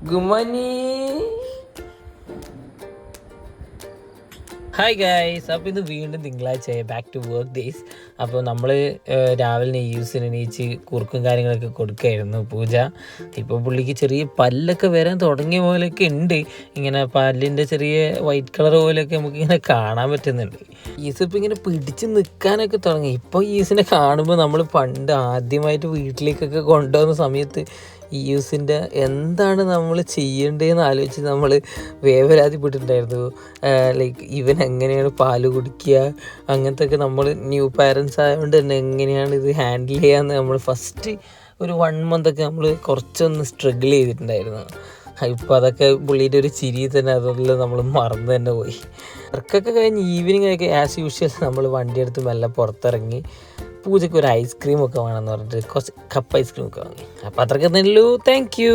ഗുമനി. Hi guys, അപ്പോൾ ഇത് വീണ്ടും തിങ്കളാഴ്ചയായി, ബാക്ക് ടു വർക്ക് ഡേയ്സ്. അപ്പോൾ നമ്മൾ രാവിലെ യൂസിന് എണീച്ച് കുറുക്കും കാര്യങ്ങളൊക്കെ കൊടുക്കുകയായിരുന്നു പൂജ. ഇപ്പോൾ പുള്ളിക്ക് ചെറിയ പല്ലൊക്കെ വരാൻ തുടങ്ങിയ പോലെയൊക്കെ ഉണ്ട്. ഇങ്ങനെ പല്ലിൻ്റെ ചെറിയ വൈറ്റ് കളർ പോലെയൊക്കെ നമുക്കിങ്ങനെ കാണാൻ പറ്റുന്നുണ്ട്. ഈസ് ഇപ്പോൾ ഇങ്ങനെ പിടിച്ച് നിൽക്കാനൊക്കെ തുടങ്ങി. ഇപ്പോൾ ഈസിനെ കാണുമ്പോൾ നമ്മൾ പണ്ട് ആദ്യമായിട്ട് വീട്ടിലേക്കൊക്കെ കൊണ്ടുവന്ന സമയത്ത് യൂസിൻ്റെ എന്താണ് നമ്മൾ ചെയ്യേണ്ടതെന്ന് ആലോചിച്ച് നമ്മൾ വേവലാതിപ്പെട്ടിട്ടുണ്ടായിരുന്നു. ലൈക്ക് ഇവൻ എങ്ങനെയാണ് പാല് കുടിക്കുക, അങ്ങനത്തെ ഒക്കെ നമ്മൾ ന്യൂ പാരൻസ് ആയതുകൊണ്ട് തന്നെ എങ്ങനെയാണ് ഇത് ഹാൻഡിൽ ചെയ്യാമെന്ന് നമ്മൾ ഫസ്റ്റ് ഒരു 1 month നമ്മൾ കുറച്ചൊന്ന് സ്ട്രഗിൾ ചെയ്തിട്ടുണ്ടായിരുന്നു. ഇപ്പോൾ അതൊക്കെ പുള്ളിയുടെ ഒരു ചിരി തന്നെ അതെല്ലാം നമ്മൾ മറന്നു തന്നെ പോയി. വർക്കൊക്കെ കഴിഞ്ഞ് ഈവനിങ് ഒക്കെ ആസ് യൂഷ്വൽ നമ്മൾ വണ്ടിയെടുത്ത് മെല്ലെ പുറത്തിറങ്ങി പൂജയ്ക്ക് ഒരു ഐസ്ക്രീമൊക്കെ വേണമെന്ന് പറഞ്ഞിട്ട് കുറച്ച് കപ്പ് ഐസ്ക്രീമൊക്കെ വാങ്ങി. അപ്പോൾ അത്രയ്ക്ക് തന്നെയുള്ളൂ. Thank U.